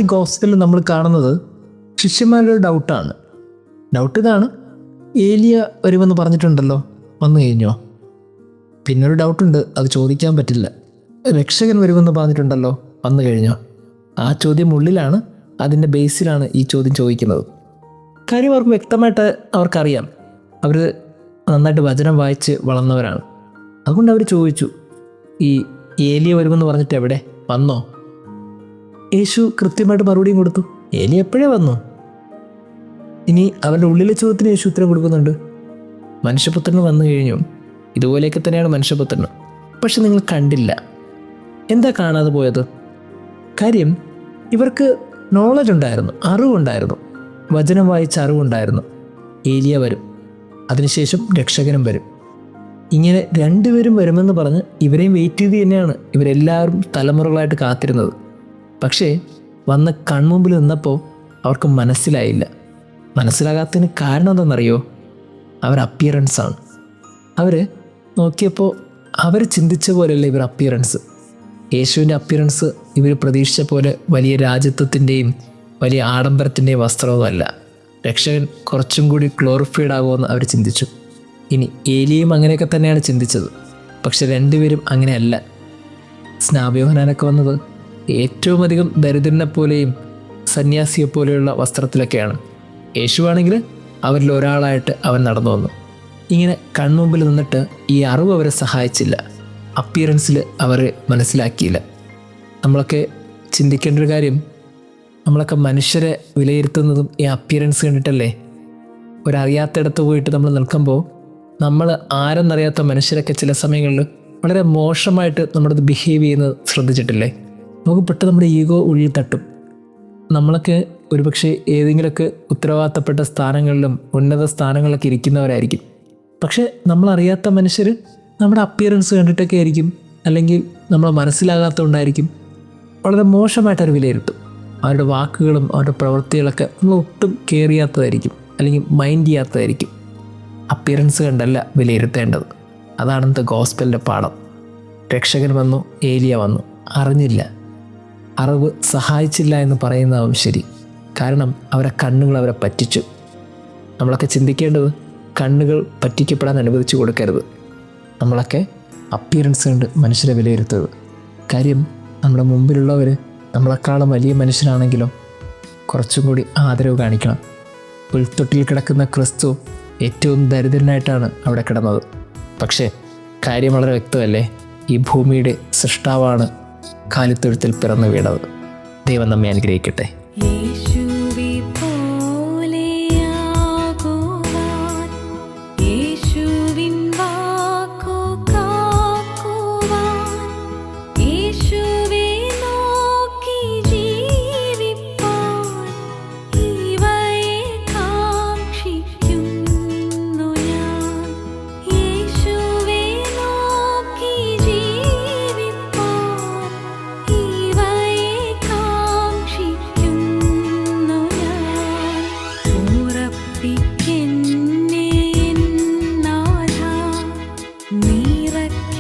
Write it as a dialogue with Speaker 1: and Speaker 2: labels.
Speaker 1: ഇന്നത്തെ ഗോസ്പലിൽ നമ്മൾ കാണുന്നത് ശിഷ്യന്മാരുടെ ഡൗട്ടാണ്. ഡൗട്ട് ഇതാണ്, ഏലിയ വരുമെന്ന് പറഞ്ഞിട്ടുണ്ടല്ലോ, വന്നു കഴിഞ്ഞോ? പിന്നൊരു ഡൗട്ടുണ്ട്, അത് ചോദിക്കാൻ പറ്റില്ല. രക്ഷകൻ വരുമെന്ന് പറഞ്ഞിട്ടുണ്ടല്ലോ, വന്നു കഴിഞ്ഞോ? ആ ചോദ്യം ഉള്ളിലാണ്, അതിൻ്റെ ബേസിലാണ് ഈ ചോദ്യം ചോദിക്കുന്നത്. കാര്യം അവർക്ക് വ്യക്തമായിട്ട് അവർക്കറിയാം, അവർ നന്നായിട്ട് വചനം വായിച്ച് വളർന്നവരാണ്. അതുകൊണ്ട് അവർ ചോദിച്ചു, ഈ ഏലിയ വരുമെന്ന് പറഞ്ഞിട്ട് എവിടെ വന്നോ? യേശു കൃത്യമായിട്ട് മറുപടിയും കൊടുത്തു, ഏലിയ എപ്പോഴേ വന്നു. ഇനി അവരുടെ ഉള്ളിലെ ചോദ്യത്തിന് യേശു ഉത്തരം കൊടുക്കുന്നുണ്ട്, മനുഷ്യപുത്രന് വന്നു കഴിഞ്ഞു, ഇതുപോലെയൊക്കെ തന്നെയാണ് മനുഷ്യപുത്രന്, പക്ഷെ നിങ്ങൾ കണ്ടില്ല. എന്താ കാണാതെ പോയത്? കാര്യം ഇവർക്ക് നോളജ് ഉണ്ടായിരുന്നു, അറിവുണ്ടായിരുന്നു, വചനം വായിച്ച അറിവുണ്ടായിരുന്നു. ഏലിയ വരും, അതിനുശേഷം രക്ഷകനും വരും. ഇങ്ങനെ രണ്ടുപേരും വരുമെന്ന് പറഞ്ഞ് ഇവരെയും വെയിറ്റ് ചെയ്ത് തന്നെയാണ് ഇവരെല്ലാവരും തലമുറകളായിട്ട് കാത്തിരുന്നത്. പക്ഷേ വന്ന് കൺമുമ്പിൽ നിന്നപ്പോൾ അവർക്ക് മനസ്സിലായില്ല. മനസ്സിലാകാത്തതിന് കാരണം എന്താണെന്നറിയോ? അവർ അപ്പിയറൻസാണ്. അവർ നോക്കിയപ്പോൾ അവർ ചിന്തിച്ച പോലെയല്ല ഇവർ അപ്പിയറൻസ്. യേശുവിൻ്റെ അപ്പിയറൻസ് ഇവർ പ്രതീക്ഷിച്ച പോലെ വലിയ രാജ്യത്വത്തിൻ്റെയും വലിയ ആഡംബരത്തിൻ്റെയും വസ്ത്രവുമല്ല. രക്ഷകൻ കുറച്ചും കൂടി ഗ്ലോറിഫൈഡ് ആകുമെന്ന് അവർ ചിന്തിച്ചു. ഇനി ഏലിയയും അങ്ങനെയൊക്കെ തന്നെയാണ് ചിന്തിച്ചത്. പക്ഷെ രണ്ടുപേരും അങ്ങനെയല്ല. സ്നാപയോഹനാനൊക്കെ വന്നത് ഏറ്റവും അധികം ദരിദ്രനെ പോലെയും സന്യാസിയെപ്പോലെയുള്ള വസ്ത്രത്തിലൊക്കെയാണ്. യേശുവാണെങ്കിൽ അവരിൽ ഒരാളായിട്ട് അവൻ നടന്നു വന്നു. ഇങ്ങനെ കൺമുമ്പിൽ നിന്നിട്ട് ഈ അറിവ് അവരെ സഹായിച്ചില്ല, അപ്പിയറൻസിൽ അവർ മനസ്സിലാക്കിയില്ല. നമ്മളൊക്കെ ചിന്തിക്കേണ്ട ഒരു കാര്യം, നമ്മളൊക്കെ മനുഷ്യരെ വിലയിരുത്തുന്നതും ഈ അപ്പിയറൻസ് കണ്ടിട്ടല്ലേ? ഒരറിയാത്തയിടത്ത് പോയിട്ട് നമ്മൾ നിൽക്കുമ്പോൾ നമ്മൾ ആരെന്നറിയാത്ത മനുഷ്യരൊക്കെ ചില സമയങ്ങളിൽ വളരെ മോശമായിട്ട് നമ്മളത് ബിഹേവ് ചെയ്യുന്നത് ശ്രദ്ധിച്ചിട്ടില്ലേ? നമുക്ക് പെട്ടെന്ന് നമ്മുടെ ഈഗോ ഉള്ളിൽ തട്ടും. നമ്മളൊക്കെ ഒരുപക്ഷെ ഏതെങ്കിലുമൊക്കെ ഉത്തരവാദിത്തപ്പെട്ട സ്ഥാനങ്ങളിലും ഉന്നത സ്ഥാനങ്ങളിലൊക്കെ ഇരിക്കുന്നവരായിരിക്കും. പക്ഷേ നമ്മളറിയാത്ത മനുഷ്യർ നമ്മുടെ അപ്പിയറൻസ് കണ്ടിട്ടൊക്കെ ആയിരിക്കും, അല്ലെങ്കിൽ നമ്മൾ മനസ്സിലാകാത്തതുകൊണ്ടായിരിക്കും വളരെ മോശമായിട്ട് അവർ വിലയിരുത്തും. അവരുടെ വാക്കുകളും അവരുടെ പ്രവൃത്തികളൊക്കെ നമ്മൾ ഒട്ടും കെയർ ചെയ്യാത്തതായിരിക്കും, അല്ലെങ്കിൽ മൈൻഡ് ചെയ്യാത്തതായിരിക്കും. അപ്പിയറൻസ് കണ്ടല്ല വിലയിരുത്തേണ്ടത്. അതാണ് ഇന്നത്തെ ഗോസ്പലിൻ്റെ പാഠം. രക്ഷകൻ വന്നു, ഏലിയ വന്നു, അറിഞ്ഞില്ല, അറിവ് സഹായിച്ചില്ല എന്ന് പറയുന്നതാവും ശരി. കാരണം അവരെ കണ്ണുകൾ അവരെ പറ്റിച്ചു. നമ്മളൊക്കെ ചിന്തിക്കേണ്ടത്, കണ്ണുകൾ പറ്റിക്കപ്പെടാൻ അനുവദിച്ചു കൊടുക്കരുത്. നമ്മളൊക്കെ അപ്പിയറൻസ് കണ്ട് മനുഷ്യരെ വിലയിരുത്തരുത്. കാര്യം നമ്മുടെ മുമ്പിലുള്ളവർ നമ്മളെക്കാളും വലിയ മനുഷ്യരാണെങ്കിലോ കുറച്ചും കൂടി ആദരവ് കാണിക്കണം. പുൽത്തൊട്ടിൽ കിടക്കുന്ന ക്രിസ്തു ഏറ്റവും ദരിദ്രനായിട്ടാണ് അവിടെ കിടന്നത്. പക്ഷേ കാര്യം വളരെ വ്യക്തമല്ലേ? ഈ ഭൂമിയുടെ സൃഷ്ടാവാണ് കാലിത്തൊഴുത്തിൽ പിറന്നു വീണത്. ദൈവം നമ്മെ അനുഗ്രഹിക്കട്ടെ.
Speaker 2: നീറയ്ക്ക